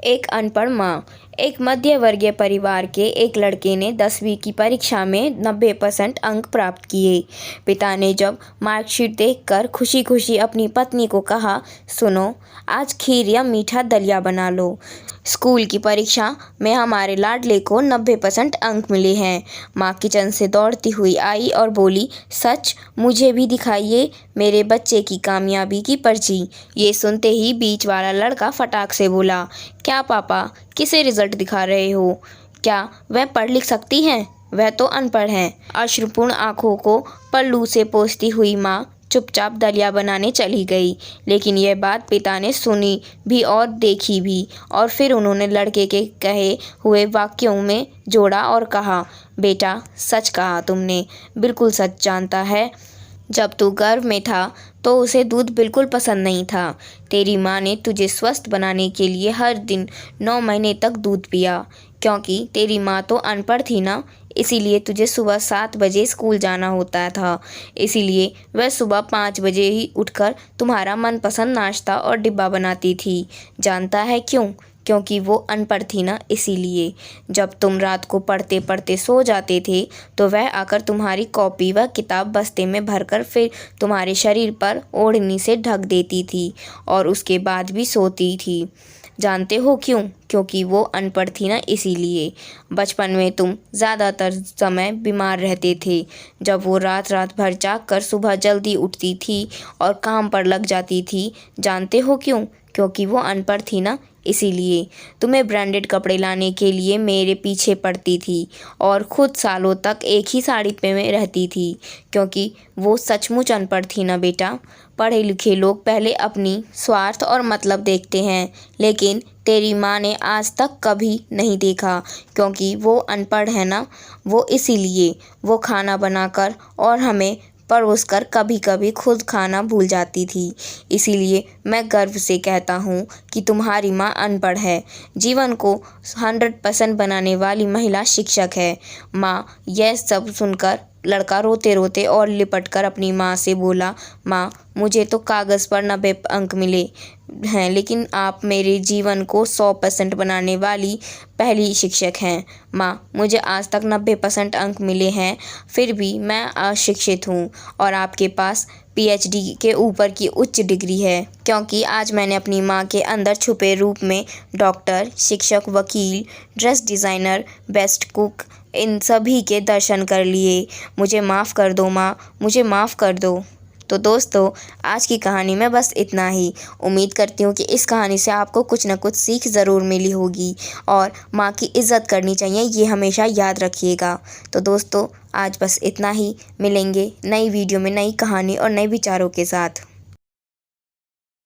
एक अनपढ़ माँ। एक मध्यवर्गीय परिवार के एक लड़के ने 10वीं की परीक्षा में 90% अंक प्राप्त किए। पिता ने जब मार्कशीट देखकर खुशी खुशी अपनी पत्नी को कहा, सुनो, आज खीर या मीठा दलिया बना लो। स्कूल की परीक्षा में हमारे लाडले को 90% अंक मिले हैं। माँ किचन से दौड़ती हुई आई और बोली, सच? मुझे भी दिखाइए मेरे बच्चे की कामयाबी की पर्ची। ये सुनते ही बीच वाला लड़का फटाक से बोला, क्या पापा, किसे रिजल्ट दिखा रहे हो? क्या वह पढ़ लिख सकती हैं? वह तो अनपढ़ हैं। अश्रुपूर्ण आंखों को पल्लू से पोंछती हुई माँ चुपचाप दलिया बनाने चली गई। लेकिन यह बात पिता ने सुनी भी और देखी भी, और फिर उन्होंने लड़के के कहे हुए वाक्यों में जोड़ा और कहा, बेटा, सच कहा तुमने, बिल्कुल सच। जानता है, जब तू गर्भ में था तो उसे दूध बिल्कुल पसंद नहीं था। तेरी माँ ने तुझे स्वस्थ बनाने के लिए हर दिन 9 महीने तक दूध पिया। क्योंकि तेरी माँ तो अनपढ़ थी ना, इसीलिए तुझे सुबह 7 बजे स्कूल जाना होता था। इसीलिए वह सुबह 5 बजे ही उठकर तुम्हारा मनपसंद नाश्ता और डिब्बा बनाती थी। जानता है क्यों? क्योंकि वो अनपढ़ थी ना, इसीलिए। जब तुम रात को पढ़ते पढ़ते सो जाते थे तो वह आकर तुम्हारी कॉपी व किताब बस्ते में भरकर फिर तुम्हारे शरीर पर ओढ़नी से ढक देती थी और उसके बाद भी सोती थी। जानते हो क्यों? क्योंकि वो अनपढ़ थी ना, इसीलिए। बचपन में तुम ज़्यादातर समय बीमार रहते थे। जब वो रात रात भर जाग कर सुबह जल्दी उठती थी और काम पर लग जाती थी। जानते हो क्यों? क्योंकि वो अनपढ़ थी ना, इसीलिए। तुम्हें ब्रांडेड कपड़े लाने के लिए मेरे पीछे पड़ती थी और खुद सालों तक एक ही साड़ी में रहती थी। क्योंकि वो सचमुच अनपढ़ थी ना बेटा। पढ़े लिखे लोग पहले अपनी स्वार्थ और मतलब देखते हैं, लेकिन तेरी माँ ने आज तक कभी नहीं देखा। क्योंकि वो अनपढ़ है ना, वो इसीलिए। वो खाना बनाकर और हमें परोसकर कभी कभी खुद खाना भूल जाती थी। इसीलिए मैं गर्व से कहता हूँ कि तुम्हारी माँ अनपढ़ है। जीवन को 100% बनाने वाली महिला शिक्षक है। माँ, यह सब सुनकर लड़का रोते रोते और लिपटकर अपनी माँ से बोला, माँ, मुझे तो कागज़ पर 90 अंक मिले हैं, लेकिन आप मेरे जीवन को 100% बनाने वाली पहली शिक्षक हैं। माँ, मुझे आज तक 90% अंक मिले हैं, फिर भी मैं अशिक्षित हूँ और आपके पास PhD के ऊपर की उच्च डिग्री है। क्योंकि आज मैंने अपनी माँ के अंदर छुपे रूप में डॉक्टर, शिक्षक, वकील, ड्रेस डिज़ाइनर, बेस्ट कुक, इन सभी के दर्शन कर लिए। मुझे माफ़ कर दो माँ, मुझे माफ़ कर दो। तो दोस्तों, आज की कहानी में बस इतना ही। उम्मीद करती हूँ कि इस कहानी से आपको कुछ ना कुछ सीख ज़रूर मिली होगी और माँ की इज़्ज़त करनी चाहिए, ये हमेशा याद रखिएगा। तो दोस्तों, आज बस इतना ही। मिलेंगे नई वीडियो में नई कहानी और नए विचारों के साथ।